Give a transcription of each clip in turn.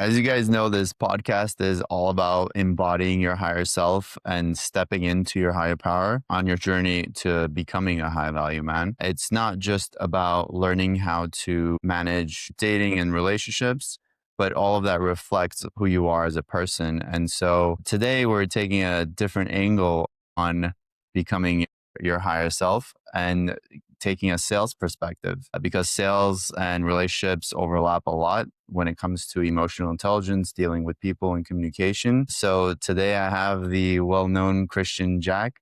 As you guys know, this podcast is all about embodying your higher self and stepping into your higher power on your journey to becoming a high value man. It's not just about learning how to manage dating and relationships, but all of that reflects who you are as a person. And so today we're taking a different angle on becoming your higher self and taking a sales perspective because sales and relationships overlap a lot when it comes to emotional intelligence, dealing with people and communication. So today I have the well-known Christian Jack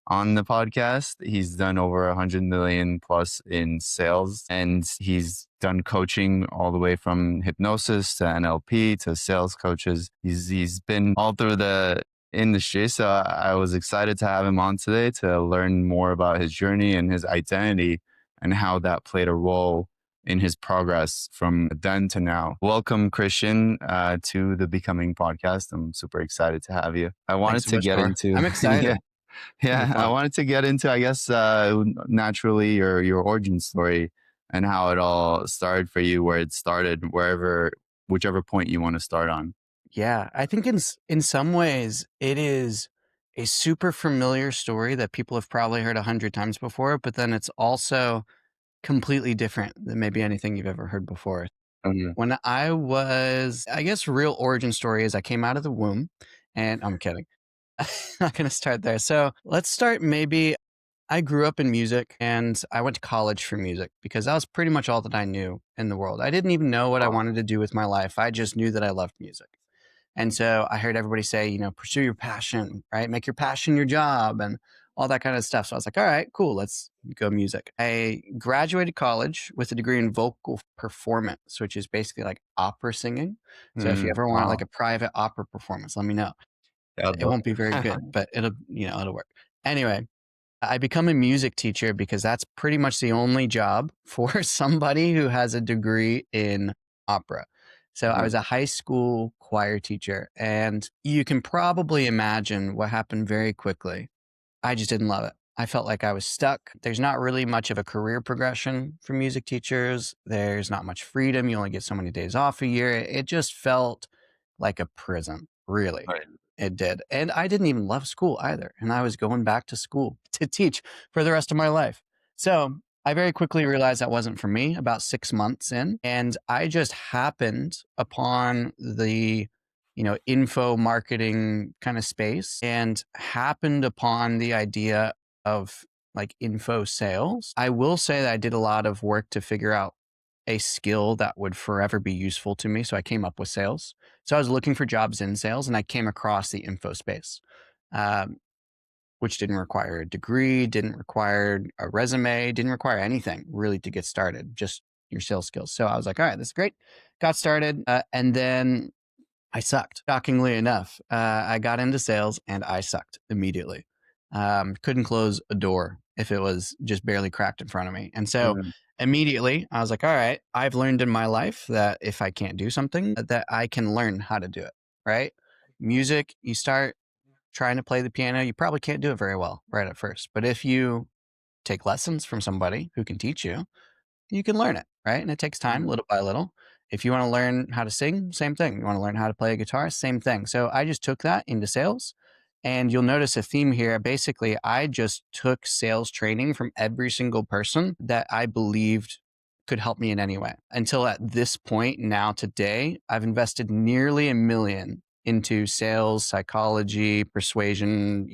on the podcast. He's done over 100 million plus in sales, and he's done coaching all the way from hypnosis to NLP to sales coaches. He's been all through the industry. So I was excited to have him on today to learn more about his journey and his identity and how that played a role in his progress from then to now. Welcome, Christian, to the Becoming podcast. I'm super excited to have you. I Thanks wanted so to much, get Dora. into, I'm yeah, excited. It's gonna be yeah. I fun. wanted to get into, I guess, naturally your origin story and how it all started for you, where it started, whichever point you want to start on. Yeah, I think in some ways it is a super familiar story that people have probably heard 100 times before, but then it's also completely different than maybe anything you've ever heard before. Mhm. When I guess real origin story is I came out of the womb, and I'm kidding. I'm not going to start there. So let's start maybe. I grew up in music and I went to college for music because that was pretty much all that I knew in the world. I didn't even know what I Wow. wanted to do with my life. I just knew that I loved music. And so I heard everybody say, pursue your passion, right? Make your passion your job and all that kind of stuff. So I was like, all right, cool, let's go music. I graduated college with a degree in vocal performance, which is basically like opera singing. So if you ever want like Wow. a private opera performance, let me know. Yeah, I'd It love won't be very it. good, but it'll work. Anyway, I become a music teacher because that's pretty much the only job for somebody who has a degree in opera. So I was a high school choir teacher, and you can probably imagine what happened very quickly. I just didn't love it. I felt like I was stuck. There's not really much of a career progression for music teachers. There's not much freedom. You only get so many days off a year. It just felt like a prison, really. Right. It did. And I didn't even love school either. And I was going back to school to teach for the rest of my life. So I very quickly realized that wasn't for me about 6 months in. And I just happened upon the info marketing kind of space and happened upon the idea of like info sales. I will say that I did a lot of work to figure out a skill that would forever be useful to me. So I came up with sales. So I was looking for jobs in sales and I came across the info space, um, which didn't require a degree, didn't require a resume, didn't require anything really to get started, just your sales skills. So I was like, all right, this is great. Got started. And then I sucked. Shockingly enough, I got into sales and I sucked immediately. Couldn't close a door if it was just barely cracked in front of me. And so Mhm. immediately I was like, all right, I've learned in my life that if I can't do something, that I can learn how to do it, right? Music, you start trying to play the piano, you probably can't do it very well right at first. But if you take lessons from somebody who can teach you can learn it, right? And it takes time little by little. If you want to learn how to sing, same thing. You want to learn how to play a guitar, same thing. So I just took that into sales. And you'll notice a theme here. Basically, I just took sales training from every single person that I believed could help me in any way. Until at this point, now today, I've invested nearly $1 million into sales, psychology, persuasion,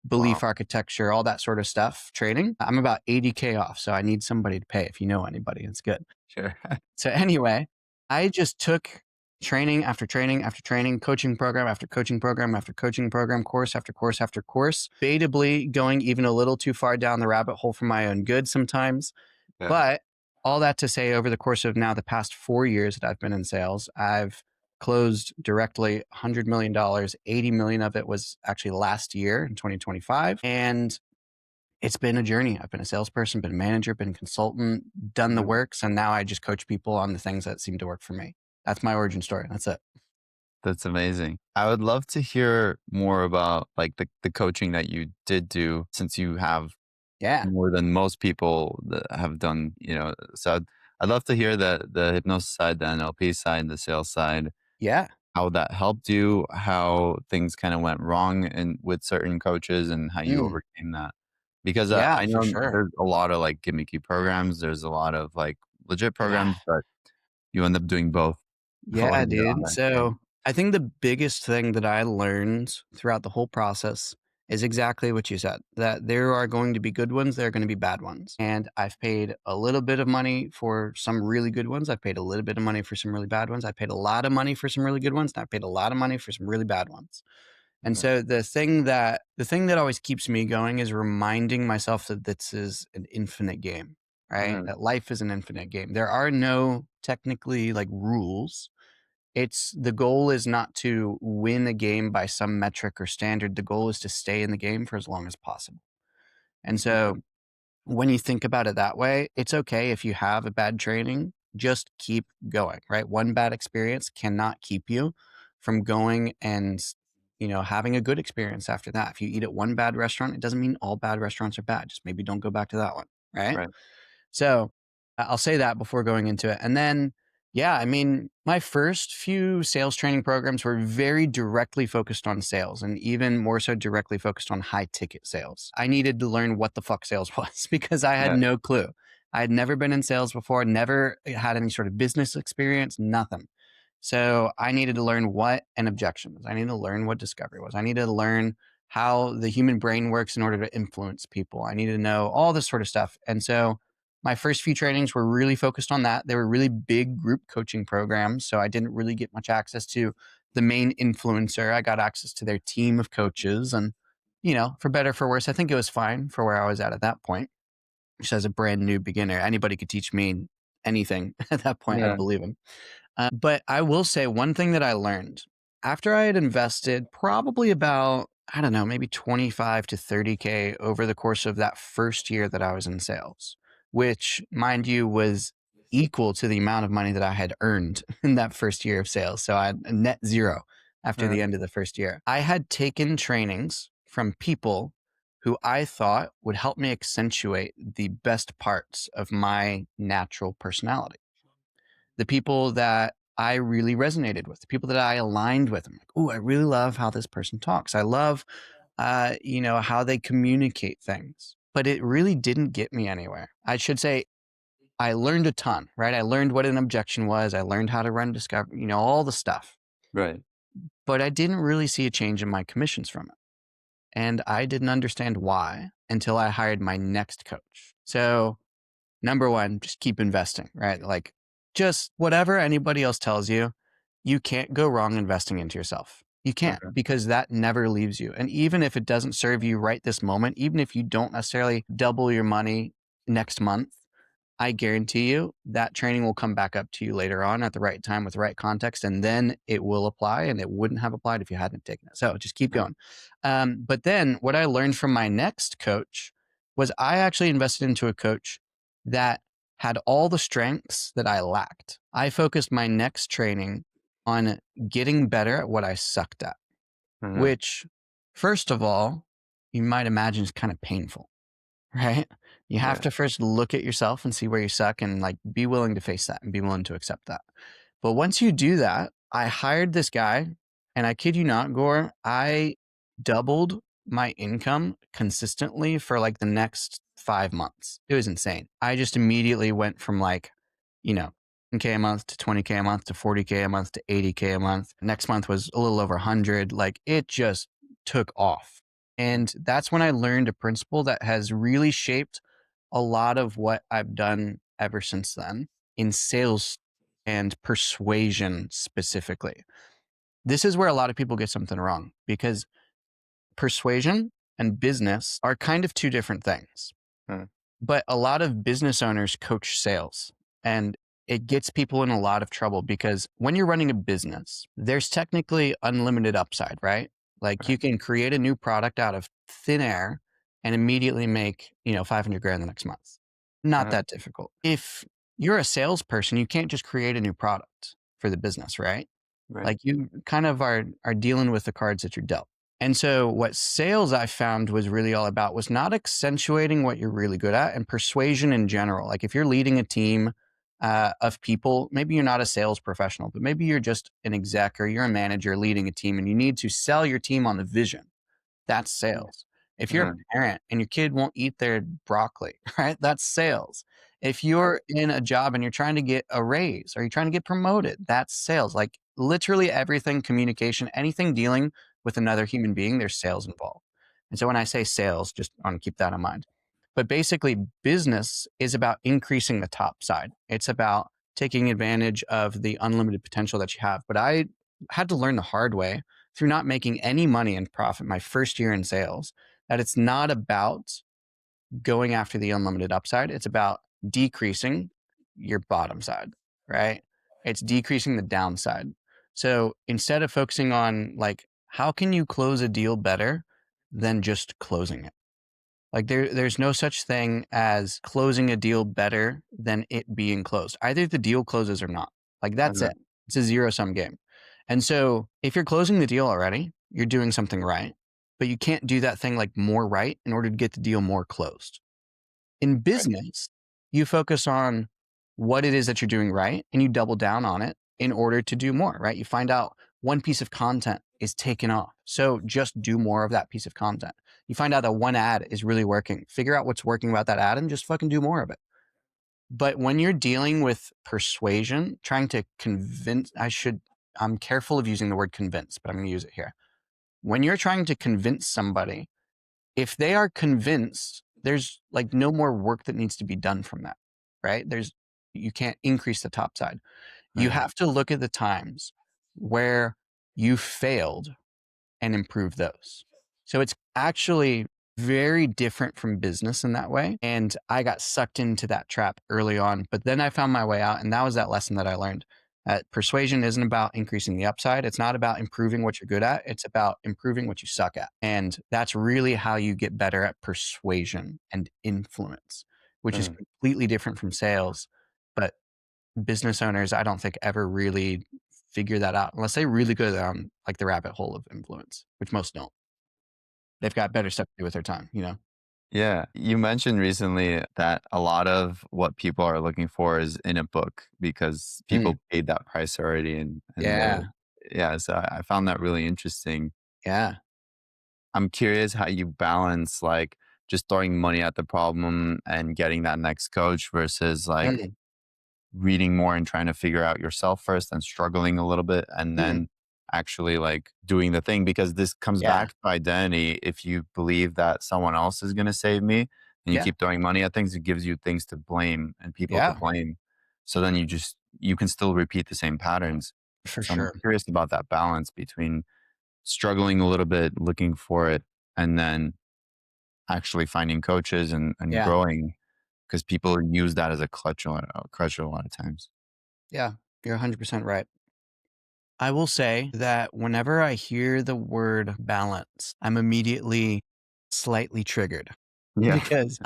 belief Wow. architecture, all that sort of stuff, training. I'm about 80K off. So I need somebody to pay. If you know anybody, it's good. Sure. So anyway, I just took training after training after training, coaching program after coaching program after coaching program, course after course after course, debatably going even a little too far down the rabbit hole for my own good sometimes. Yeah. But all that to say, over the course of now the past 4 years that I've been in sales, I've closed directly $100 million. 80 million of it was actually last year in 2025. And it's been a journey. I've been a salesperson, been a manager, been a consultant, done the Mhm. works, and now I just coach people on the things that seem to work for me. That's my origin story. That's it. That's amazing. I would love to hear more about like the coaching that you did do since you have Yeah. more than most people that have done, so I'd love to hear the hypnosis side, the NLP side, the sales side. Yeah. how that helped you, how things kind of went wrong and with certain coaches and how you Mm, overcame that. Because yeah, I for know sure. there's a lot of like gimmicky programs, there's a lot of like legit Yeah. programs, but you end up doing both Yeah, when you're on dude. that game. So I think the biggest thing that I learned throughout the whole process is exactly what you said, that there are going to be good ones, there are going to be bad ones. And I've paid a little bit of money for some really good ones. I've paid a little bit of money for some really bad ones. I paid a lot of money for some really good ones. And I paid a lot of money for some really bad ones. And Yeah. so the thing that always keeps me going is reminding myself that this is an infinite game, right? Mhm. That life is an infinite game. There are no technically like rules. It's the goal is not to win a game by some metric or standard. The goal is to stay in the game for as long as possible. And Okay. so when you think about it that way, it's okay if you have a bad training, just keep going, right? One bad experience cannot keep you from going and having a good experience after that. If you eat at one bad restaurant, it doesn't mean all bad restaurants are bad. Just maybe don't go back to that one, right? Right. So I'll say that before going into it. And then, yeah, I mean, my first few sales training programs were very directly focused on sales and even more so directly focused on high ticket sales. I needed to learn what the fuck sales was because I had Yeah. no clue. I had never been in sales before, never had any sort of business experience, nothing. So I needed to learn what an objection was. I needed to learn what discovery was. I needed to learn how the human brain works in order to influence people. I needed to know all this sort of stuff. And so my first few trainings were really focused on that. They were really big group coaching programs. So I didn't really get much access to the main influencer. I got access to their team of coaches. And, for better, for worse, I think it was fine for where I was at that point. Just as a brand new beginner, anybody could teach me anything at that point. I'd Yeah. believe them. But I will say one thing that I learned after I had invested probably about, I don't know, maybe 25 to 30K over the course of that first year that I was in sales, which, mind you, was equal to the amount of money that I had earned in that first year of sales. So I had a net zero after Uh, the end of the first year. I had taken trainings from people who I thought would help me accentuate the best parts of my natural personality, the people that I really resonated with, the people that I aligned with. I'm like, oh, I really love how this person talks. I love, how they communicate things. But it really didn't get me anywhere. I should say I learned a ton, right? I learned what an objection was. I learned how to run discovery, all the stuff. right. But I didn't really see a change in my commissions from it. And I didn't understand why until I hired my next coach. So number one, just keep investing, right? Like just whatever anybody else tells you, you can't go wrong investing into yourself. You can't Okay. because that never leaves you. And even if it doesn't serve you right this moment, even if you don't necessarily double your money next month, I guarantee you that training will come back up to you later on at the right time with the right context, and then it will apply, and it wouldn't have applied if you hadn't taken it. So just keep Right. going. But then what I learned from my next coach was I actually invested into a coach that had all the strengths that I lacked. I focused my next training on getting better at what I sucked at, Uh-huh. which, first of all, you might imagine is kind of painful, right? You have Yeah. to first look at yourself and see where you suck and like be willing to face that and be willing to accept that. But once you do that, I hired this guy and I kid you not, Gore, I doubled my income consistently for like the next 5 months. It was insane. I just immediately went from like, you know, 10K a month to 20K a month to 40K a month to 80K a month. Next month was a little over 100. Like it just took off. And that's when I learned a principle that has really shaped a lot of what I've done ever since then in sales and persuasion specifically. This is where a lot of people get something wrong because persuasion and business are kind of two different things. Uh, But a lot of business owners coach sales, and it gets people in a lot of trouble because when you're running a business, there's technically unlimited upside, right? Like right. you can create a new product out of thin air and immediately make, 500 grand the next month. Not Uh-huh. that difficult. If you're a salesperson, you can't just create a new product for the business, right? Right. Like you kind of are dealing with the cards that you're dealt. And so what sales I found was really all about was not accentuating what you're really good at and persuasion in general. Like if you're leading a team, of people. Maybe you're not a sales professional, but maybe you're just an exec or you're a manager leading a team and you need to sell your team on the vision. That's sales. If you're a Uh, parent and your kid won't eat their broccoli, right? That's sales. If you're in a job and you're trying to get a raise or you're trying to get promoted, that's sales. Like literally everything, communication, anything dealing with another human being, there's sales involved. And so when I say sales, just want to keep that in mind. But basically, business is about increasing the top side. It's about taking advantage of the unlimited potential that you have. But I had to learn the hard way through not making any money in profit my first year in sales that it's not about going after the unlimited upside. It's about decreasing your bottom side, right? It's decreasing the downside. So instead of focusing on like, how can you close a deal better than just closing it? Like there's no such thing as closing a deal better than it being closed. Either the deal closes or not. Like that's uh, it. It's a zero sum game. And so if you're closing the deal already, you're doing something right, but you can't do that thing like more right in order to get the deal more closed. In right. business, you focus on what it is that you're doing right and you double down on it in order to do more, right? You find out one piece of content is taken off. So just do more of that piece of content. You find out that one ad is really working. Figure out what's working about that ad and just fucking do more of it. But when you're dealing with persuasion, trying to convince, I'm careful of using the word convince, but I'm going to use it here. When you're trying to convince somebody, if they are convinced, there's like no more work that needs to be done from that, right? You can't increase the top side. You Uh, have to look at the times where you failed and improve those. So it's actually very different from business in that way. And I got sucked into that trap early on, but then I found my way out. And that was that lesson that I learned. Persuasion isn't about increasing the upside. It's not about improving what you're good at. It's about improving what you suck at. And that's really how you get better at persuasion and influence, which is uh, completely different from sales. But business owners, I don't think ever really figure that out unless they really go down like the rabbit hole of influence, which most don't. They've got better stuff to do with their time, you know? yeah. You mentioned recently that a lot of what people are looking for is in a book because Mm, people paid that price already and yeah. yeah, so I found that really interesting. Yeah. I'm curious how you balance like just throwing money at the problem and getting that next coach versus like Mm, reading more and trying to figure out yourself first and struggling a little bit and mm, then actually like doing the thing because this comes yeah. back to identity. If you believe that someone else is going to save me and you Yeah. keep throwing money at things, it gives you things to blame and people to Yeah. blame. So then you can still repeat the same patterns. For So I'm sure. curious about that balance between struggling a little bit, looking for it, and then actually finding coaches and Yeah. growing because people use that as a crutch a lot of times. Yeah. You're 100% right. I will say that whenever I hear the word balance, I'm immediately slightly triggered Yeah. because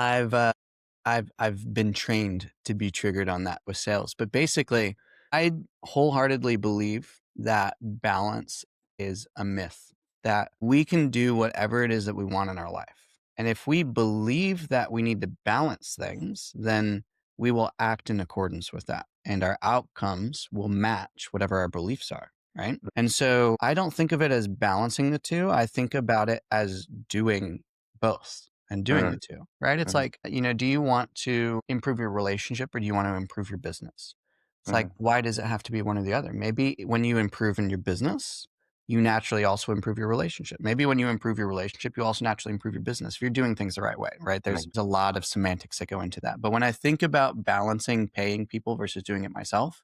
I've been trained to be triggered on that with sales. But basically, I wholeheartedly believe that balance is a myth, that we can do whatever it is that we want in our life. And if we believe that we need to balance things, then we will act in accordance with that. And our outcomes will match whatever our beliefs are. Right. And so I don't think of it as balancing the two. I think about it as doing both and doing Uh, the two, right? It's uh, like, do you want to improve your relationship or do you want to improve your business? It's uh, like, why does it have to be one or the other? Maybe when you improve in your business, you naturally also improve your relationship. Maybe when you improve your relationship, you also naturally improve your business if you're doing things the right way, right? uh, There's a lot of semantics that go into that. But when I think about balancing paying people versus doing it myself,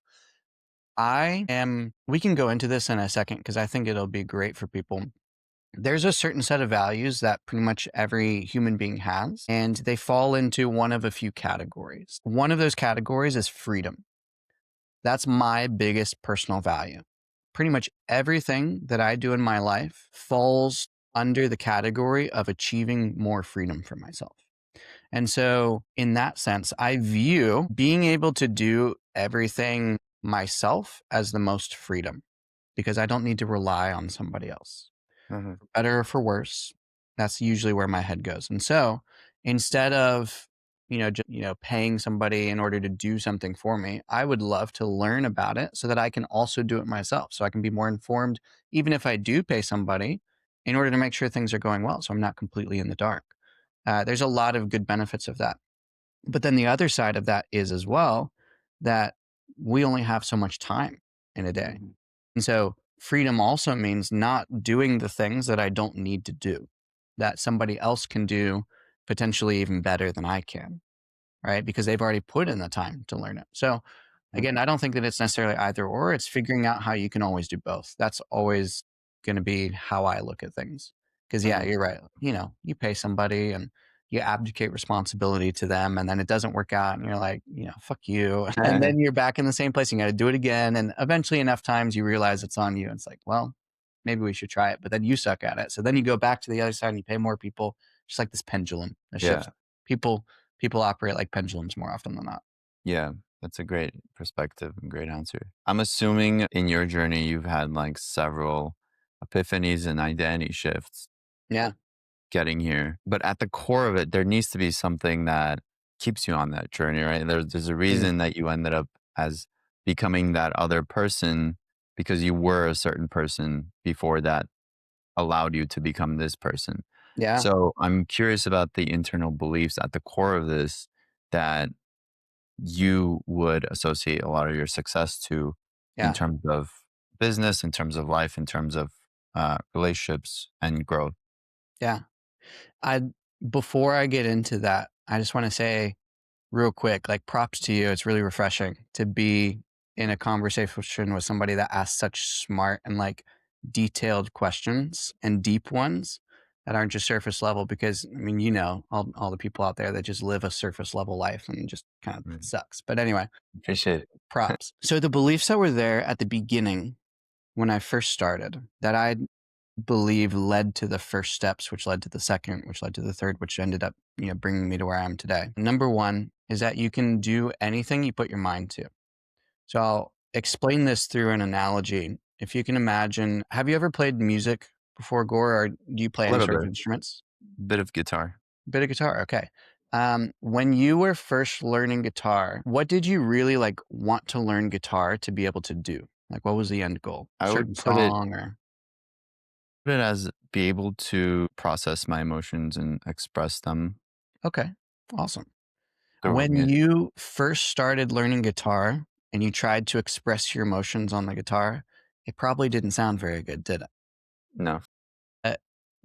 we can go into this in a second because I think it'll be great for people. There's a certain set of values that pretty much every human being has, and they fall into one of a few categories. One of those categories is freedom. That's my biggest personal value. Pretty much everything that I do in my life falls under the category of achieving more freedom for myself. And so, in that sense, I view being able to do everything myself as the most freedom because I don't need to rely on somebody else. uh, For better or for worse, that's usually where my head goes. And so, instead of, paying somebody in order to do something for me. I would love to learn about it so that I can also do it myself, so I can be more informed, even if I do pay somebody, in order to make sure things are going well, so I'm not completely in the dark. There's a lot of good benefits of that. But then the other side of that is as well that we only have so much time in a day. Mhm. And so freedom also means not doing the things that I don't need to do, that somebody else can do potentially even better than I can, right? Because they've already put in the time to learn it. So Mhm. again, I don't think that it's necessarily either or, it's figuring out how you can always do both. That's always going to be how I look at things. Cause yeah, Mhm. you're right. You pay somebody and you abdicate responsibility to them and then it doesn't work out and you're like, fuck you. And then you're back in the same place. You got to do it again. And eventually enough times you realize it's on you. And it's like, well, maybe we should try it, but then you suck at it. So then you go back to the other side and you pay more people, just like this pendulum, a shift. Yeah. People, people operate like pendulums more often than not. Yeah. That's a great perspective and great answer. I'm assuming in your journey, you've had like several epiphanies and identity shifts Yeah. getting here. But at the core of it, there needs to be something that keeps you on that journey, right? There's a Mm. reason that you ended up as becoming that other person because you were a certain person before that allowed you to become this person. Yeah. So I'm curious about the internal beliefs at the core of this that you would associate a lot of your success to in Yeah. terms of business, in terms of life, in terms of relationships and growth. Yeah. I Before I get into that, I just want to say real quick, like props to you. It's really refreshing to be in a conversation with somebody that asks such smart and like detailed questions and deep ones that aren't just surface level because I mean, all the people out there that just live a surface level life and just kind of Right. sucks. But anyway, Appreciate it. props. So the beliefs that were there at the beginning when I first started that I believe led to the first steps, which led to the second, which led to the third, which ended up, bringing me to where I am today. Number one is that you can do anything you put your mind to. So I'll explain this through an analogy. If you can imagine, have you ever played music before, Gore, or do you play A any little sort of bit, instruments? bit of guitar. Bit of guitar, okay. When you were first learning guitar, what did you really like want to learn guitar to be able to do? Like, what was the end goal? I Certain would song or put it as be able to process my emotions and express them okay, awesome. through When music. you first started learning guitar and you tried to express your emotions on the guitar, it probably didn't sound very good, did it? No. Uh,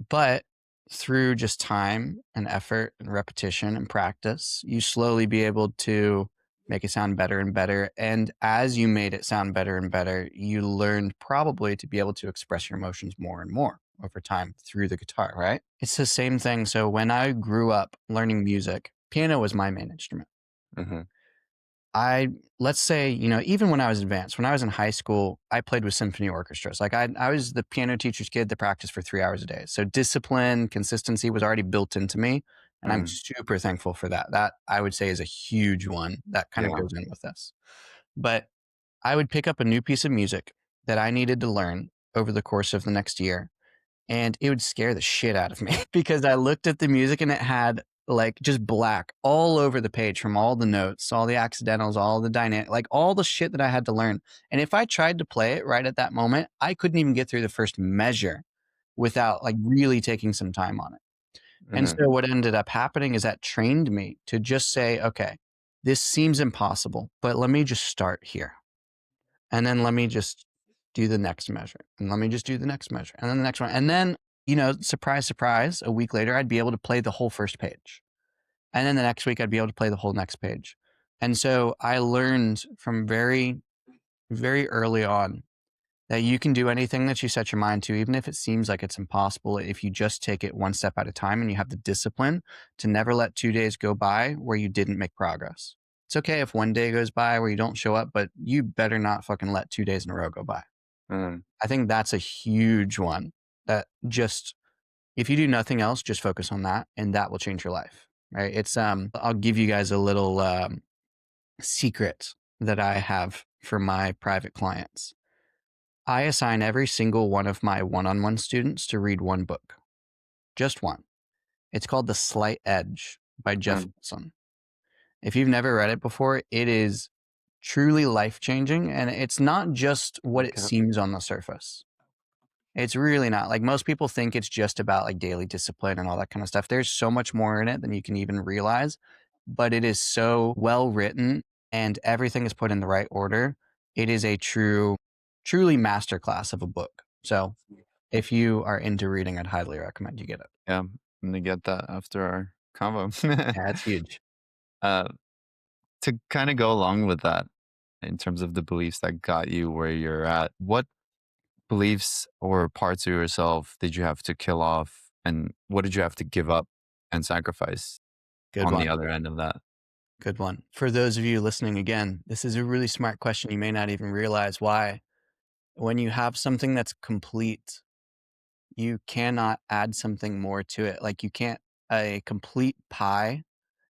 But through just time and effort and repetition and practice, you slowly be able to make it sound better and better. And as you made it sound better and better, you learned probably to be able to express your emotions more and more over time through the guitar, right? It's the same thing. So when I grew up learning music, piano was my main instrument. Hmm. I Let's say, even when I was advanced, when I was in high school, I played with symphony orchestras. Like I was the piano teacher's kid that practiced for 3 hours a day. So discipline, consistency was already built into me. And I'm Hmm. super thankful for that. That I would say is a huge one that kind of Yeah. goes in with this. But I would pick up a new piece of music that I needed to learn over the course of the next year and it would scare the shit out of me because I looked at the music and it had like just black all over the page from all the notes, all the accidentals, all the dynamic, like all the shit that I had to learn. And if I tried to play it right at that moment, I couldn't even get through the first measure without like really taking some time on it. And Hmm. so what ended up happening is that trained me to just say, okay, this seems impossible, but let me just start here. And then let me just do the next measure. And let me just do the next measure. And then the next one. And then, surprise, surprise, a week later, I'd be able to play the whole first page. And then the next week, I'd be able to play the whole next page. And so I learned from very, very early on that you can do anything that you set your mind to, even if it seems like it's impossible, if you just take it one step at a time and you have the discipline to never let 2 days go by where you didn't make progress. It's okay if one day goes by where you don't show up, but you better not fucking let 2 days in a row go by. Hmm. I think that's a huge one that just, if you do nothing else, just focus on that and that will change your life. Right. I'll give you guys a little secret that I have for my private clients. I assign every single one of my one on one students to read one book, just one. It's called The Slight Edge by Jeff Hmm. Wilson. If you've never read it before, it is truly life-changing, and it's not just what it Okay. seems on the surface. It's really not. Like, most people think it's just about like daily discipline and all that kind of stuff. There's so much more in it than you can even realize, but it is so well written and everything is put in the right order. It is a truly masterclass of a book. So if you are into reading, I'd highly recommend you get it. Yeah, I'm gonna get that after our convo. Yeah, it's huge. uh, to kind of go along with that, in terms of the beliefs that got you where you're at, what beliefs or parts of yourself did you have to kill off, and what did you have to give up and sacrifice Good on the one. other end of that? Good one. For those of you listening again, this is a really smart question. You may not even realize why. When you have something that's complete, you cannot add something more to it. Like, you can't, a complete pie,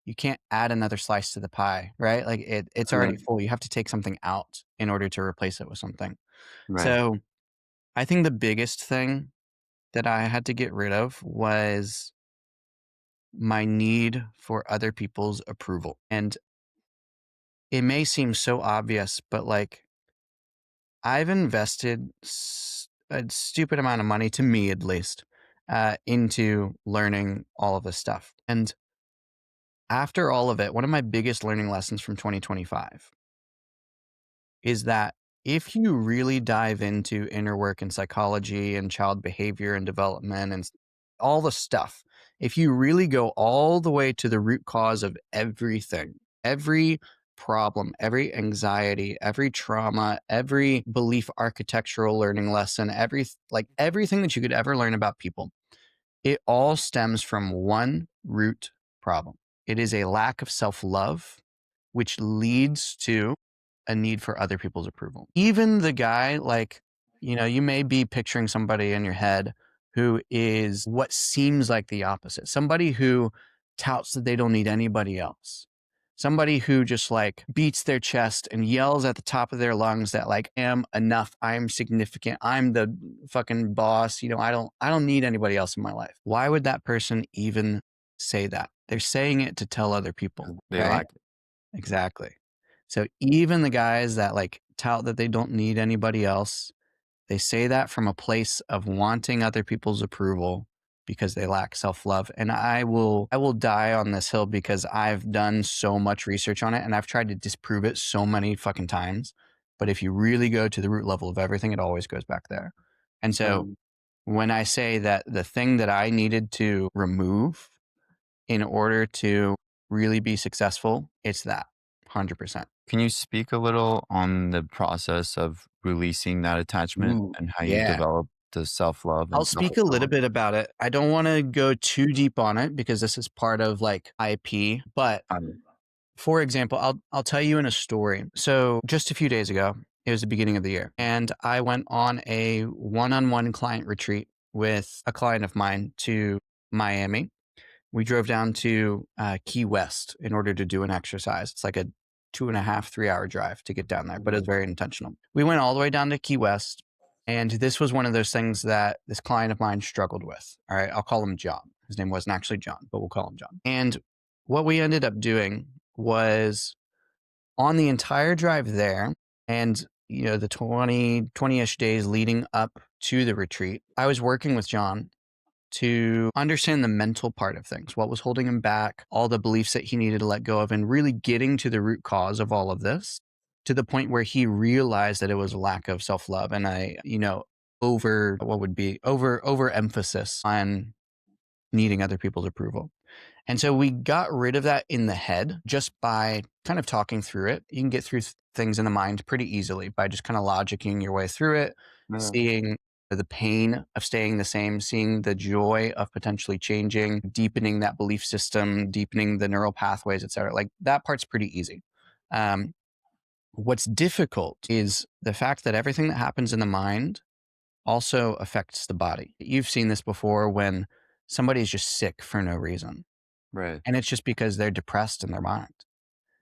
you can't add another slice to the pie, right? Like, it's already Right. full. You have to take something out in order to replace it with something. Right. So I think the biggest thing that I had to get rid of was my need for other people's approval. And it may seem so obvious, but like, I've invested a stupid amount of money, to me at least, into learning all of this stuff. And after all of it, one of my biggest learning lessons from 2025 is that if you really dive into inner work and psychology and child behavior and development and all the stuff, if you really go all the way to the root cause of everything, every problem, every anxiety, every trauma, every belief architectural learning lesson, everything that you could ever learn about people, it all stems from one root problem. It is a lack of self-love, which leads to a need for other people's approval. Even the guy, like, you may be picturing somebody in your head who is what seems like the opposite. Somebody who touts that they don't need anybody else. Somebody who just like beats their chest and yells at the top of their lungs that like, am enough, I'm significant, I'm the fucking boss, I don't need anybody else in my life. Why would that person even say that? They're saying it to tell other people, 'Cause they right? lack it. Exactly. So even the guys that like tout that they don't need anybody else, they say that from a place of wanting other people's approval because they lack self-love. And I will die on this hill because I've done so much research on it and I've tried to disprove it so many fucking times. But if you really go to the root level of everything, it always goes back there. And so when I say that the thing that I needed to remove in order to really be successful, it's that 100%. Can you speak a little on the process of releasing that attachment Ooh, and how you yeah. develop the self-love I'll and speak a little self-approval? bit about it. I don't want to go too deep on it because this is part of like IP, but for example, I'll tell you in a story. So just a few days ago, it was the beginning of the year, and I went on a one-on-one client retreat with a client of mine to Miami. We drove down to Key West in order to do an exercise. It's like a 2.5, 3 hour drive to get down there, but it's very intentional. We went all the way down to Key West, and this was one of those things that this client of mine struggled with. All right, I'll call him John. His name wasn't actually John, but we'll call him John. And what we ended up doing was on the entire drive there and the 20-ish days leading up to the retreat, I was working with John to understand the mental part of things, what was holding him back, all the beliefs that he needed to let go of, and really getting to the root cause of all of this to the point where he realized that it was a lack of self-love and overemphasis on needing other people's approval. And so we got rid of that in the head just by kind of talking through it. You can get through things in the mind pretty easily by just kind of logicking your way through it, Yeah. seeing the pain of staying the same, seeing the joy of potentially changing, deepening that belief system, deepening the neural pathways, et cetera. Like, that part's pretty easy. Um, what's difficult is the fact that everything that happens in the mind also affects the body. You've seen this before when somebody's just sick for no reason. Right. And it's just because they're depressed in their mind.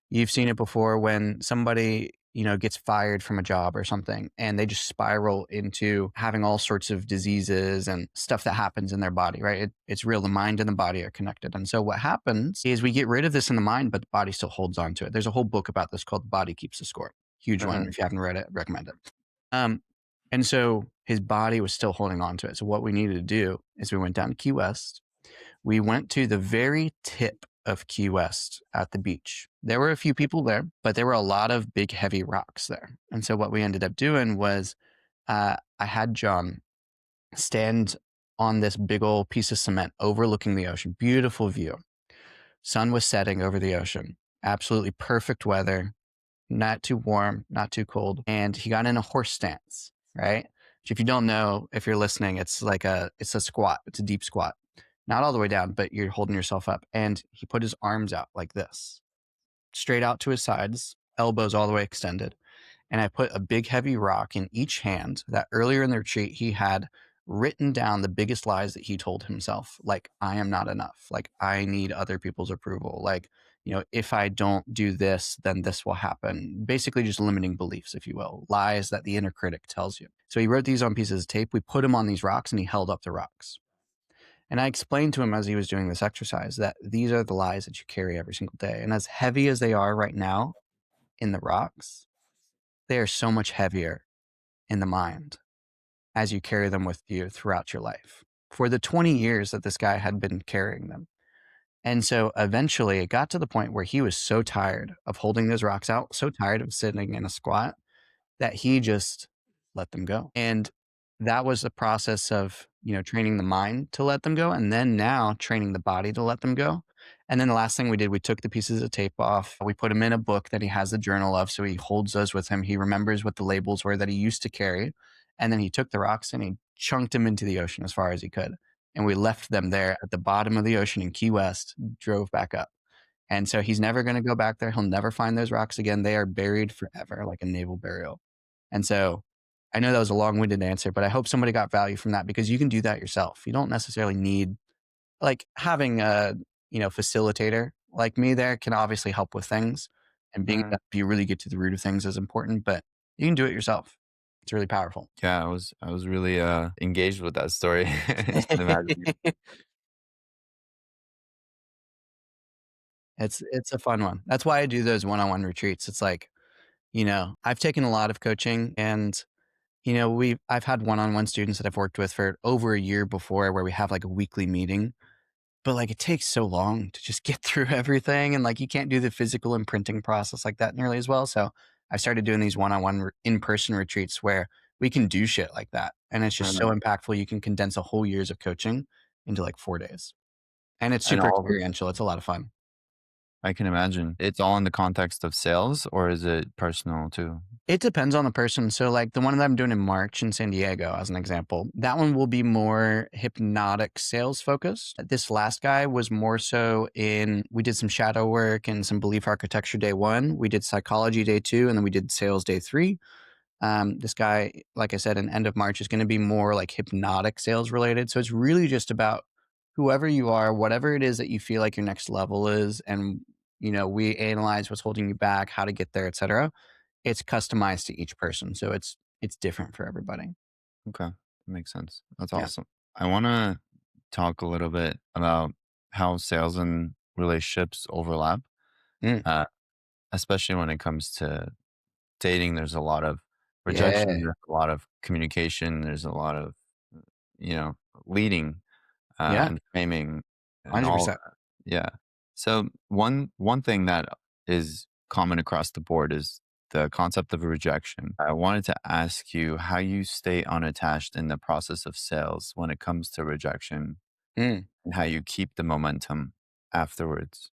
You've seen it before when somebody gets fired from a job or something, and they just spiral into having all sorts of diseases and stuff that happens in their body, right? It's real. The mind and the body are connected. And so what happens is we get rid of this in the mind, but the body still holds on to it. There's a whole book about this called The Body Keeps the Score. Huge one. Uh, If you haven't read it, recommend it. Um, and so his body was still holding on to it. So what we needed to do is we went down to Key West. We went to the very tip of Key West at the beach. There were a few people there, but there were a lot of big, heavy rocks there. And so what we ended up doing was I had John stand on this big old piece of cement overlooking the ocean. Beautiful view. Sun was setting over the ocean. Absolutely perfect weather, not too warm, not too cold. And he got in a horse stance, right? Which if you don't know, if you're listening, it's a squat. It's a deep squat. Not all the way down, but you're holding yourself up. And he put his arms out like this, straight out to his sides, elbows all the way extended. And I put a big heavy rock in each hand that earlier in the retreat he had written down the biggest lies that he told himself, like, I am not enough, like I need other people's approval, like, if I don't do this, then this will happen. Basically just limiting beliefs, if you will, lies that the inner critic tells you. So he wrote these on pieces of tape. We put him on these rocks and he held up the rocks. And I explained to him as he was doing this exercise that these are the lies that you carry every single day. And as heavy as they are right now in the rocks, they are so much heavier in the mind as you carry them with you throughout your life for the 20 years that this guy had been carrying them. And so eventually it got to the point where he was so tired of holding those rocks out, so tired of sitting in a squat that he just let them go. And that was the process of, training the mind to let them go. And then now training the body to let them go. And then the last thing we did, we took the pieces of tape off. We put them in a book that he has the journal of. So he holds those with him. He remembers what the labels were that he used to carry. And then he took the rocks and he chunked them into the ocean as far as he could. And we left them there at the bottom of the ocean in Key West, drove back up. And so he's never going to go back there. He'll never find those rocks again. They are buried forever, like a naval burial. And so I know that was a long-winded answer, but I hope somebody got value from that because you can do that yourself. You don't necessarily need like having a, facilitator like me there can obviously help with things, and being able uh, to help you really get to the root of things is important, but you can do it yourself. It's really powerful. yeah, I was really engaged with that story. Just imagine. It's a fun one. That's why I do those one-on-one retreats. It's like, I've taken a lot of coaching and I've had one-on-one students that I've worked with for over a year before where we have like a weekly meeting, but like it takes so long to just get through everything. And like you can't do the physical imprinting process like that nearly as well. So I started doing these one-on-one in-person retreats where we can do shit like that. And it's just so Uh, impactful. You can condense a whole years of coaching into like 4 days. And it's and super all of it, experiential. It's a lot of fun. I can imagine. It's all in the context of sales, or is it personal too? It depends on the person. So, like the one that I'm doing in March in San Diego, as an example, that one will be more hypnotic sales focused. This last guy was more so we did some shadow work and some belief architecture day one. We did psychology day two, and then we did sales day three. This guy, like I said, in end of March is going to be more like hypnotic sales related. So, it's really just about whoever you are, whatever it is that you feel like your next level is. And, we analyze what's holding you back, how to get there, et cetera. It's customized to each person, so it's different for everybody. Okay, that makes sense. That's Yeah. awesome. I want to talk a little bit about how sales and relationships overlap, Mm, uh, especially when it comes to dating. There's a lot of rejection, yeah. there's a lot of communication, there's a lot of you know leading Yeah, and framing and all 100%. that. Yeah. So one thing that is common across the board is the concept of rejection. I wanted to ask you how you stay unattached in the process of sales when it comes to rejection Mm, and how you keep the momentum afterwards.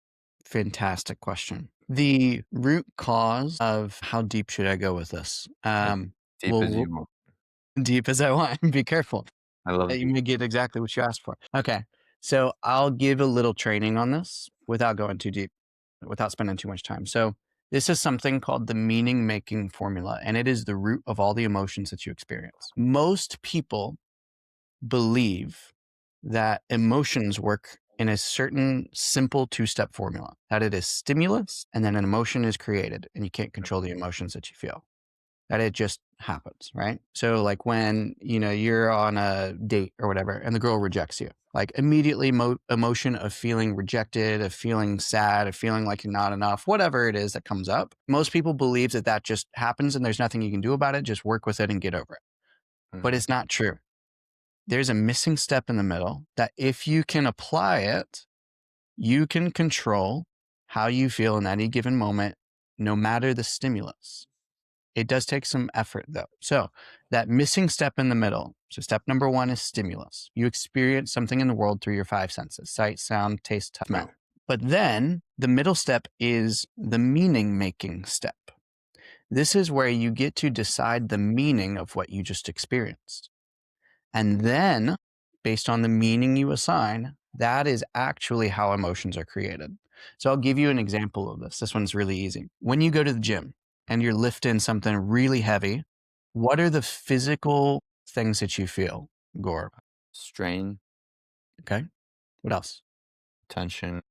fantastic question. The root cause of how deep should I go with this? As deep Well, as you want. deep as I want. Be careful. I love You deep. may get exactly what you asked for. Okay. So I'll give a little training on this without going too deep, without spending too much time. So this is something called the meaning making formula, and it is the root of all the emotions that you experience. Most people believe that emotions work in a certain simple 2-step formula, that it is stimulus and then an emotion is created, and you can't control the emotions that you feel. That it just happens, right? So like when, you're on a date or whatever and the girl rejects you, like immediately emotion of feeling rejected, of feeling sad, of feeling like you're not enough, whatever it is that comes up. Most people believe that that just happens and there's nothing you can do about it. Just work with it and get over it. But Mhm. it's not true. There's a missing step in the middle that if you can apply it, you can control how you feel in any given moment, no matter the stimulus. It does take some effort though. So that missing step in the middle. So step number 1 is stimulus. You experience something in the world through your 5 senses: sight, sound, taste, touch, Right. smell. But then the middle step is the meaning making step. This is where you get to decide the meaning of what you just experienced. And then, based on the meaning you assign, that is actually how emotions are created. So I'll give you an example of this. This one's really easy. When you go to the gym and you're lifting something really heavy, what are the physical things that you feel, Gore? Strain, Okay. What else? tension,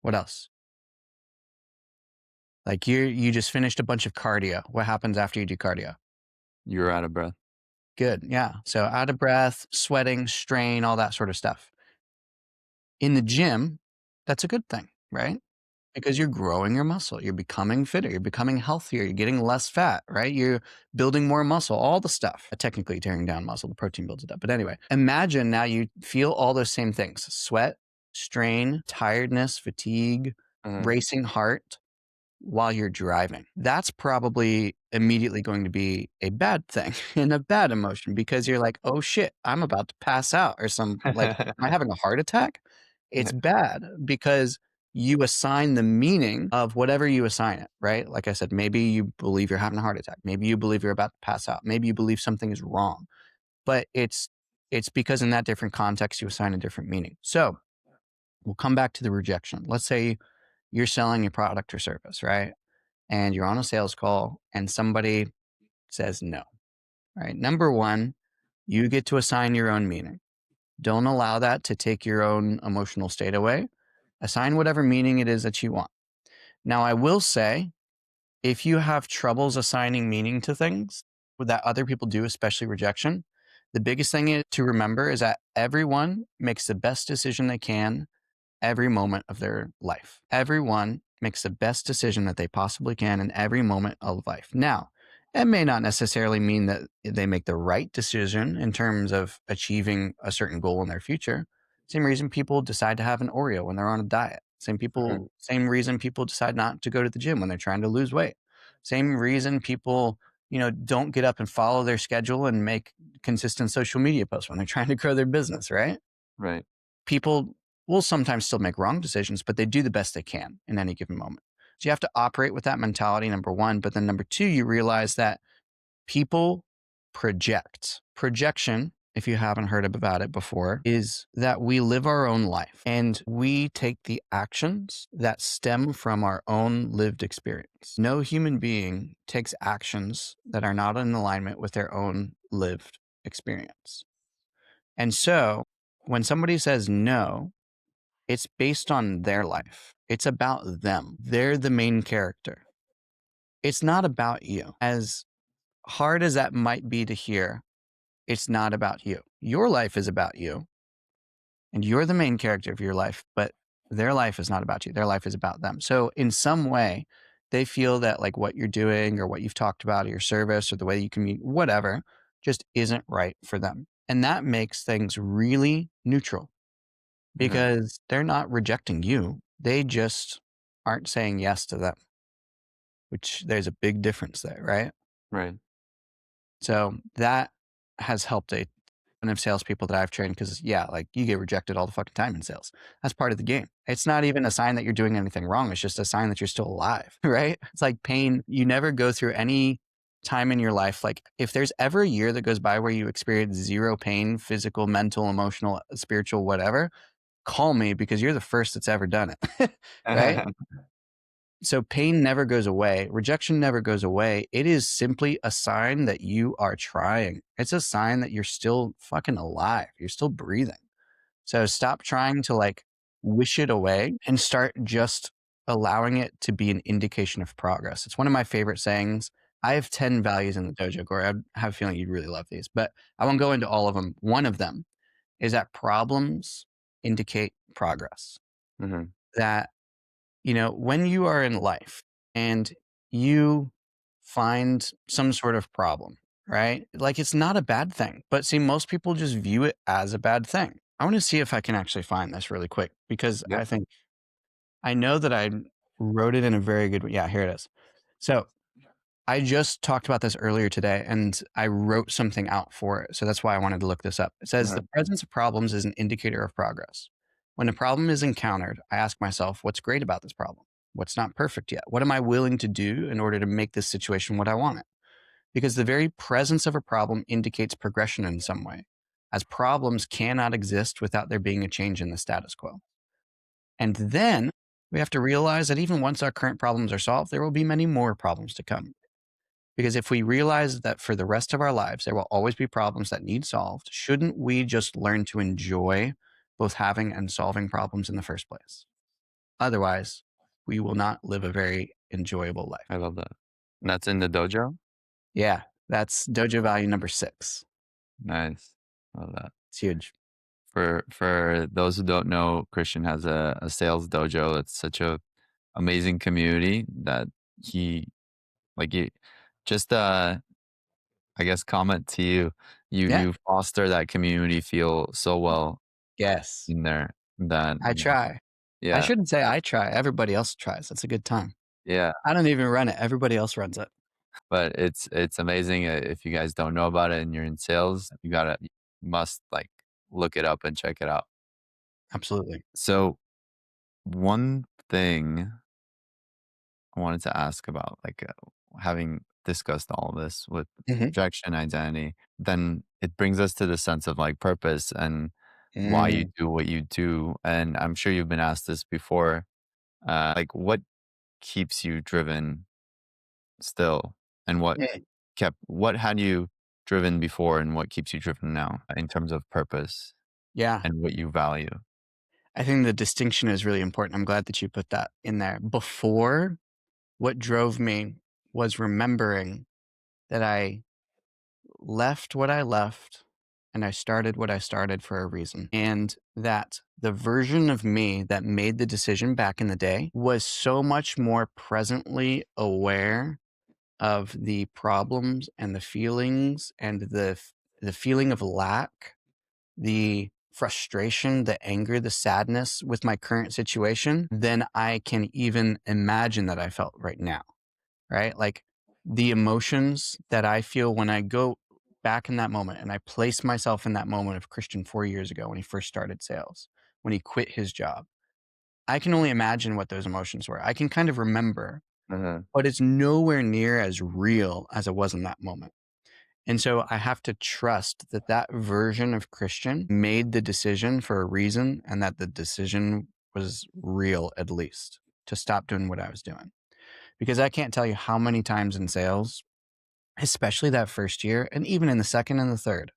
What else? Like you just finished a bunch of cardio. What happens after you do cardio? you're out of breath. Good. Yeah. So out of breath, sweating, strain, all that sort of stuff. In the gym, that's a good thing, right? Because you're growing your muscle, you're becoming fitter, you're becoming healthier, you're getting less fat, right? You're building more muscle, all the stuff. Technically tearing down muscle, the protein builds it up. But anyway, imagine now you feel all those same things: sweat, strain, tiredness, fatigue, Mhm. racing heart while you're driving. That's probably immediately going to be a bad thing and a bad emotion, because you're like, oh shit, I'm about to pass out, or like, am I having a heart attack? It's Yeah. bad because you assign the meaning of whatever you assign it, right? Like I said, maybe you believe you're having a heart attack. Maybe you believe you're about to pass out. Maybe you believe something is wrong, but it's because in that different context, you assign a different meaning. So we'll come back to the rejection. Let's say you're selling your product or service, right? And you're on a sales call and somebody says no, right? Number 1, you get to assign your own meaning. Don't allow that to take your own emotional state away. Assign whatever meaning it is that you want. Now, I will say, if you have troubles assigning meaning to things that other people do, especially rejection, the biggest thing to remember is that everyone makes the best decision they can every moment of their life. Everyone makes the best decision that they possibly can in every moment of life. Now, it may not necessarily mean that they make the right decision in terms of achieving a certain goal in their future. Same reason people decide to have an Oreo when they're on a diet. Mhm. Same reason people decide not to go to the gym when they're trying to lose weight. Same reason people, don't get up and follow their schedule and make consistent social media posts when they're trying to grow their business, right? Right. People will sometimes still make wrong decisions, but they do the best they can in any given moment. So you have to operate with that mentality, number 1. But then number 2, you realize that people project. Projection, if you haven't heard about it before, is that we live our own life and we take the actions that stem from our own lived experience. No human being takes actions that are not in alignment with their own lived experience. And so when somebody says no, it's based on their life. It's about them. They're the main character. It's not about you. As hard as that might be to hear, it's not about you. Your life is about you, and you're the main character of your life, but their life is not about you. Their life is about them. So in some way, they feel that like what you're doing or what you've talked about or your service or the way you communicate, whatever, just isn't right for them. And that makes things really neutral, Mhm. because they're not rejecting you. They just aren't saying yes to them, which there's a big difference there, right? Right. So that has helped a ton of salespeople that I've trained, because, yeah, like you get rejected all the fucking time in sales. That's part of the game. It's not even a sign that you're doing anything wrong. It's just a sign that you're still alive, right? It's like pain. You never go through any time in your life. Like if there's ever a year that goes by where you experience zero pain, physical, mental, emotional, spiritual, whatever, call me, because you're the first that's ever done it, right? So pain never goes away. Rejection never goes away. It is simply a sign that you are trying. It's a sign that you're still fucking alive. You're still breathing. So stop trying to like wish it away and start just allowing it to be an indication of progress. It's one of my favorite sayings. I have 10 values in the dojo, Corey. I have a feeling you'd really love these, but I won't go into all of them. One of them is that problems indicate progress. Hmm. That, when you are in life and you find some sort of problem, right? Like it's not a bad thing, but see, most people just view it as a bad thing. I want to see if I can actually find this really quick because Yeah. I know that I wrote it in a very good way. Yeah, here it is. So I just talked about this earlier today and I wrote something out for it. So that's why I wanted to look this up. It says Uh-huh. the presence of problems is an indicator of progress. When a problem is encountered, I ask myself, what's great about this problem? What's not perfect yet? What am I willing to do in order to make this situation what I want it? Because the very presence of a problem indicates progression in some way, as problems cannot exist without there being a change in the status quo. And then we have to realize that even once our current problems are solved, there will be many more problems to come. Because if we realize that for the rest of our lives, there will always be problems that need solved, shouldn't we just learn to enjoy both having and solving problems in the first place? Otherwise, we will not live a very enjoyable life. I love that. And that's in the dojo? Yeah, that's dojo value number 6. Nice. Love that. It's huge. For those who don't know, Christian has a sales dojo. It's such a amazing community that he like you just I guess comment to you. You Yeah. you foster that community feel so well Yes. in there that I try. I yeah, shouldn't say I try. Everybody else tries. That's a good time. yeah. I don't even run it. Everybody else runs it. But it's amazing if you guys don't know about it and you're in sales, you must like look it up and check it out. Absolutely. So one thing I wanted to ask about, like, having discussed all this with Mhm. projection identity, then it brings us to the sense of like purpose and why you Mm. do what you do. And I'm sure you've been asked this before, like what keeps you driven still, and Mm. what had you driven before, and what keeps you driven now in terms of purpose Yeah. and what you value. I think the distinction is really important. I'm glad that you put that in there. Before, what drove me was remembering that I left what I left and I started what I started for a reason. And that the version of me that made the decision back in the day was so much more presently aware of the problems and the feelings and the feeling of lack, the frustration, the anger, the sadness with my current situation than I can even imagine that I felt right now, right? Like the emotions that I feel when I go back in that moment and I place myself in that moment of Christian 4 years ago when he first started sales, when he quit his job. I can only imagine what those emotions were. I can kind of remember, Uh-huh. but it's nowhere near as real as it was in that moment. And so I have to trust that that version of Christian made the decision for a reason and that the decision was real, at least, to stop doing what I was doing. Because I can't tell you how many times in sales, especially that first year, and even in the second and the third,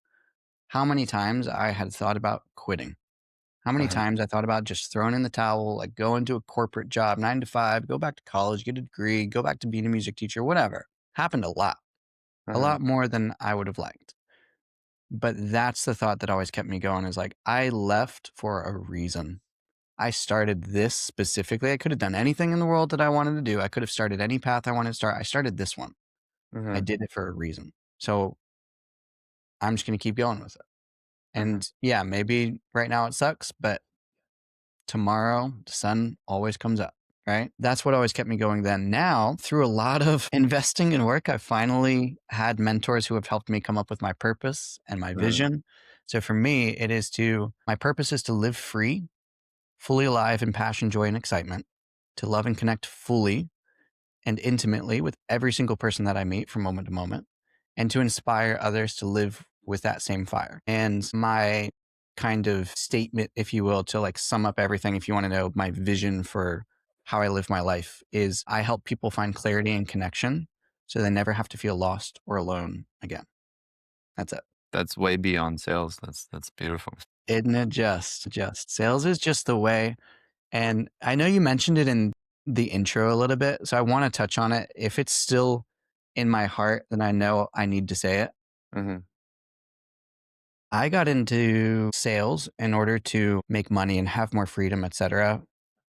how many times I had thought about quitting. How many Uh-huh. times I thought about just throwing in the towel, like go into a corporate job, 9 to 5, go back to college, get a degree, go back to being a music teacher, whatever. Happened a Uh-huh. lot more than I would have liked. But that's the thought that always kept me going is like, I left for a reason. I started this specifically. I could have done anything in the world that I wanted to do. I could have started any path I wanted to start. I started this one. I Uh-huh. did it for a reason. So I'm just going to keep going with it. Uh-huh. And yeah, maybe right now it sucks, but tomorrow the sun always comes up, right? That's what always kept me going then. Now, through a lot of investing in work, I've finally had mentors who have helped me come up with my purpose and my Uh-huh. vision. So for me, my purpose is to live free, fully alive in passion, joy, and excitement, to love and connect fully and intimately with every single person that I meet from moment to moment, and to inspire others to live with that same fire. And my kind of statement, if you will, to like sum up everything, if you want to know my vision for how I live my life, is I help people find clarity and connection so they never have to feel lost or alone again. That's it. That's way beyond sales. That's beautiful. Isn't it just sales is just the way. And I know you mentioned it in the intro a little bit, so I want to touch on it. If it's still in my heart, then I know I need to say it. Hmm. I got into sales in order to make money and have more freedom, etc.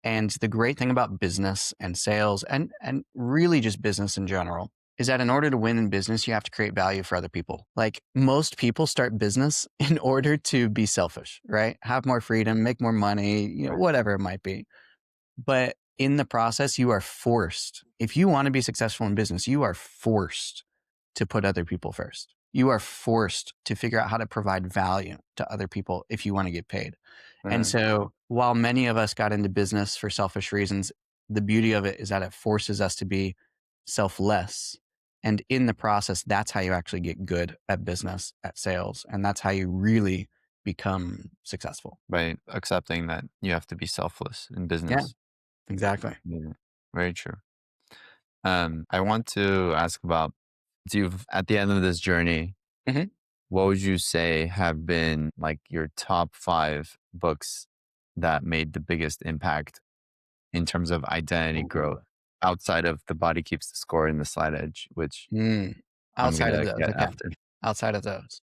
And the great thing about business and sales and really just business in general is that in order to win in business, you have to create value for other people. Like most people start business in order to be selfish, right? Have more freedom, make more money, whatever it might be. But in the process, you are forced. If you want to be successful in business, you are forced to put other people first. You are forced to figure out how to provide value to other people if you want to get paid. And Hmm. so, while many of us got into business for selfish reasons, the beauty of it is that it forces us to be selfless. And in the process, that's how you actually get good at business, at sales. And that's how you really become successful. By accepting that you have to be selfless in Yeah, business. exactly. Yeah. Very true. I want to ask about, you've at the end of this journey, Mhm. what would you say have been like your top 5 books that made the biggest impact in terms of identity growth outside of The Body Keeps the Score and The Slight Edge, which Mm. I'm Outside of gonna those, get okay. after. Outside of those.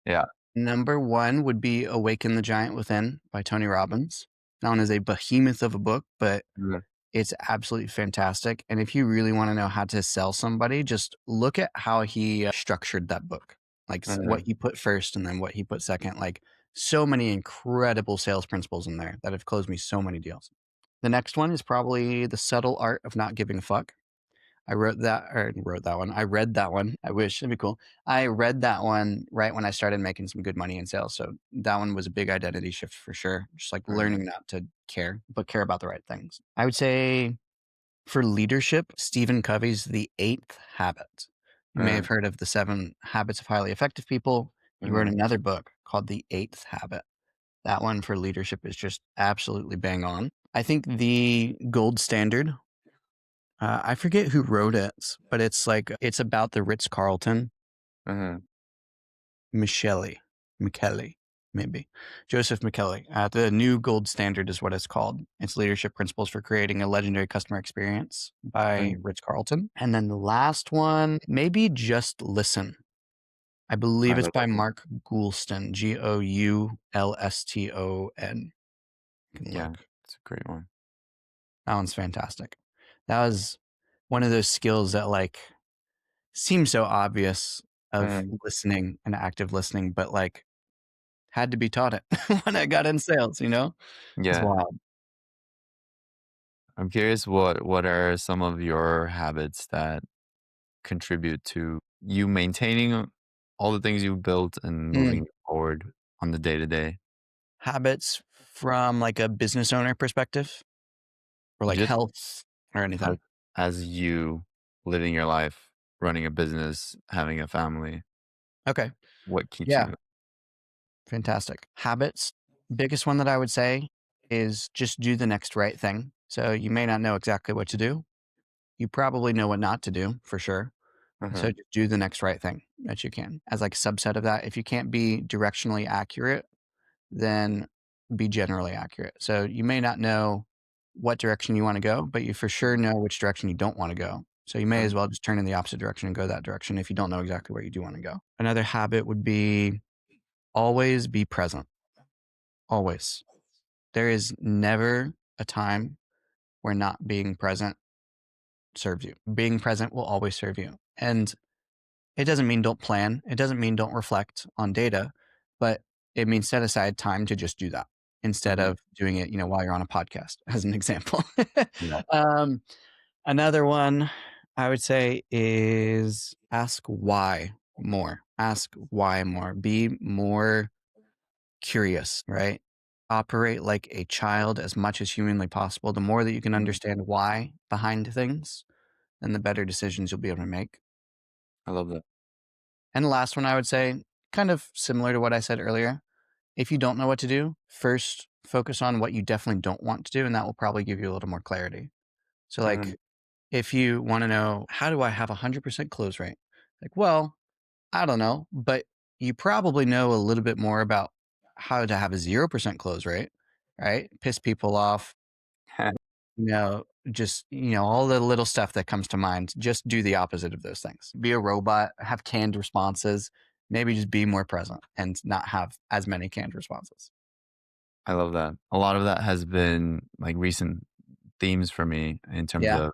Yeah. Number 1 would be Awaken the Giant Within by Tony Robbins. That one is a behemoth of a book, but Mhm. it's absolutely fantastic. And if you really want to know how to sell somebody, just look at how he structured that book, like what Mhm. he put first and then what he put second. Like so many incredible sales principles in there that have closed me so many deals. The next one is probably The Subtle Art of Not Giving a Fuck. I wrote that one. I read that one. I wish it'd be cool. I read that one right when I started making some good money in sales. So that one was a big identity shift for sure. Just like Mhm. learning not to care, but care about the right things. I would say for leadership, Stephen Covey's The Eighth Habit. You may have Mhm. heard of the 7 Habits of Highly Effective People. He wrote Mhm. another book called The Eighth Habit. That one for leadership is just absolutely bang on. I think the gold standard, I forget who wrote it, but it's about the Ritz Carlton. Mhm. Michele, maybe Joseph Michele. The new gold standard is what it's called. It's leadership principles for creating a legendary customer experience by Mhm. Ritz Carlton. And then the last one, maybe Just Listen. I I believe it's love by that book. Mark Goulston, Goulston. You can Yeah, look. it's a great one. That one's fantastic. That was one of those skills that seems so obvious of Mhm. listening and active listening, but had to be taught it when I got in sales, It's Yeah. wild. I'm curious, what are some of your habits that contribute to you maintaining all the things you've built and Mm. moving forward on the day to day? Habits from a business owner perspective or Just health or as, anything. as you living your life, running a business, having a family, Okay. what keeps Yeah. you? Fantastic. Habits. Biggest one that I would say is just do the next right thing. So you may not know exactly what to do. You probably know what not to do for sure. So Mhm. just do the next right thing that you can. As a subset of that, if you can't be directionally accurate, then be generally accurate. So you may not know what direction you want to go, but you for sure know which direction you don't want to go. So you may as Mhm. well just turn in the opposite direction and go that direction if you don't know exactly where you do want to go. Another habit would be always be present. Always. There is never a time where not being present serves you. Being present will always serve you. And it doesn't mean don't plan. It doesn't mean don't reflect on data, but it means set aside time to just do that instead Mhm. of doing it, while you're on a podcast, as an example. Yeah. um, Another one I would say is ask why more. Ask why more. Be more curious, right? Operate like a child as much as humanly possible. The more that you can Mhm. understand why behind things, then the better decisions you'll be able to make. I love that. And the last one I would say, kind of similar to what I said earlier, if you don't know what to do, first focus on what you definitely don't want to do, and that will probably give you a little more clarity. So, Mhm. if you want to know, how do I have 100% close rate? Well, I don't know, but you probably know a little bit more about how to have a 0% close rate, right? Piss people off, just, all the little stuff that comes to mind. Just do the opposite of those things. Be a robot, have canned responses, maybe just be more present and not have as many canned responses. I love that. A lot of that has been like recent themes for me in terms Yeah. of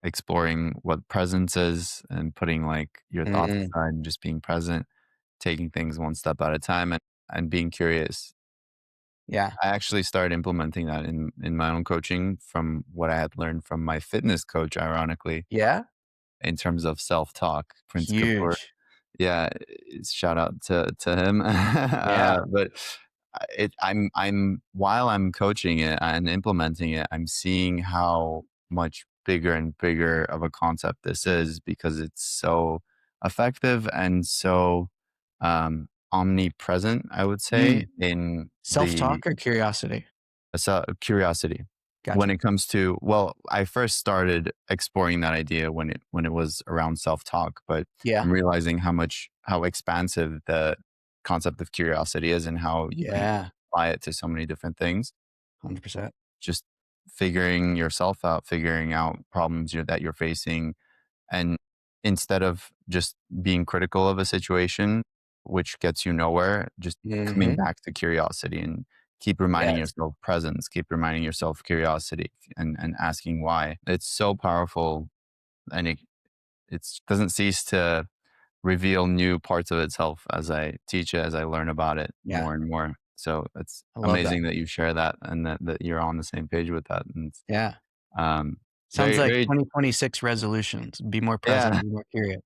exploring what presence is and putting like your thoughts Mm, aside and just being present, taking things one step at a time and being curious. yeah. I actually started implementing that in my own coaching from what I had learned from my fitness coach, ironically, Yeah. in terms of self-talk, Prince Kapoor. Huge. Yeah, shout out to him. Yeah. But I'm while I'm coaching it and implementing it, I'm seeing how much bigger and bigger of a concept this is because it's so effective and so omnipresent, I would say, Mm. in the Self-talk or curiosity? curiosity when Gotcha. it comes to well, I first started exploring that idea when it was around self-talk, but Yeah. I'm realizing how expansive the concept of curiosity is and how you can Yeah. apply it to so many different things. 100%. Just figuring yourself out, figuring out problems that you're facing, and instead of just being critical of a situation, which gets you nowhere, just coming Mhm. back to curiosity and keep reminding Yes. yourself presence, keep reminding yourself curiosity and asking why. It's so powerful and it doesn't cease to reveal new parts of itself as I teach it, as I learn about it Yeah. more and more. So it's I love that. amazing that you share that and that you're on the same page with that. And Yeah. um, Sounds very, like very, 2026 resolutions. Be more yeah, present, be more curious.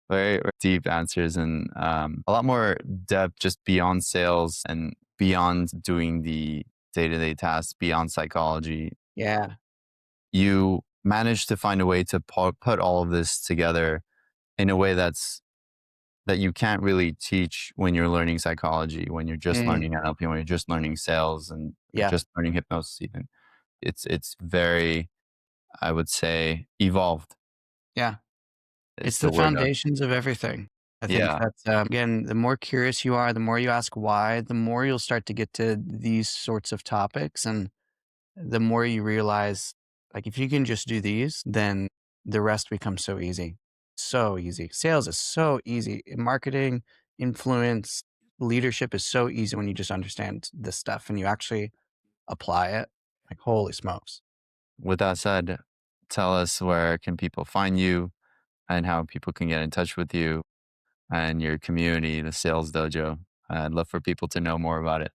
very deep answers and a lot more depth just beyond sales and beyond doing the day-to-day tasks, beyond psychology. Yeah. You managed to find a way to put all of this together in a way that you can't really teach when you're learning psychology, when you're just Mm. learning NLP, when you're just learning sales and or Yeah. just learning hypnosis even. It's very, I would say, evolved Yeah. is It's the the word. foundations of everything. I think Yeah. that's, again, the more curious you are, the more you ask why, the more you'll start to get to these sorts of topics, and the more you realize, like, if you can just do these, then the rest becomes so easy. So easy. Sales is so easy. Marketing, influence, leadership is so easy when you just understand this stuff and you actually apply it. Like, holy smokes. With that said, tell us where can people find you and how people can get in touch with you and your community, the Sales Dojo. I'd love for people to know more about it.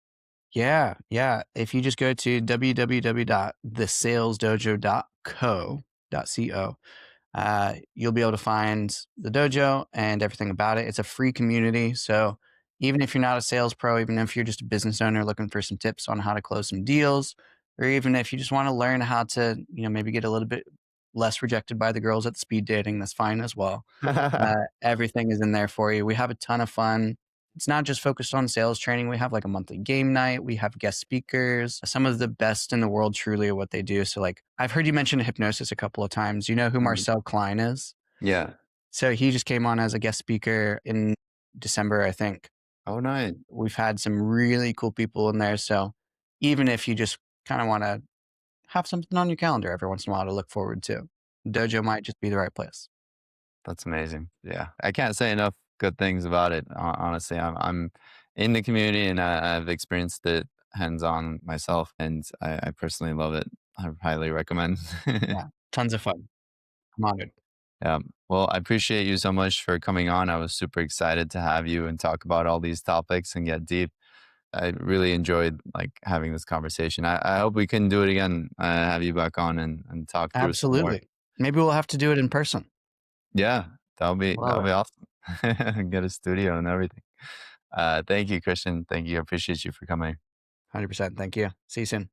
Yeah, yeah. If you just go to www.thesalesdojo.co, you'll be able to find the dojo and everything about it. It's a free community. So even if you're not a sales pro, even if you're just a business owner looking for some tips on how to close some deals, or even if you just want to learn how to, maybe get a little bit less rejected by the girls at the speed dating, that's fine as well. Everything is in there for you. We have a ton of fun. It's not just focused on sales training. We have like a monthly game night. We have guest speakers, some of the best in the world, truly, at what they do. So, like, I've heard you mention hypnosis a couple of times. You know who Mhm. Marcel Klein is? Yeah. So, he just came on as a guest speaker in December, I think. Oh, nice. We've had some really cool people in there. So, even if you just kind of want to have something on your calendar every once in a while to look forward to, Dojo might just be the right place. That's amazing. Yeah. I can't say enough good things about it. Honestly, I'm in the community and I've experienced it hands on myself and I personally love it. I highly recommend. Yeah, tons of fun. I'm honored. Yeah. Well, I appreciate you so much for coming on. I was super excited to have you and talk about all these topics and get deep. I really enjoyed like having this conversation. I hope we can do it again. Have you back on and talk through some more. Absolutely. Maybe we'll have to do it in person. Yeah, Love that'll it. be awesome. Get a studio and everything. Thank you, Christian. Thank you. I appreciate you for coming. 100%. Thank you. See you soon.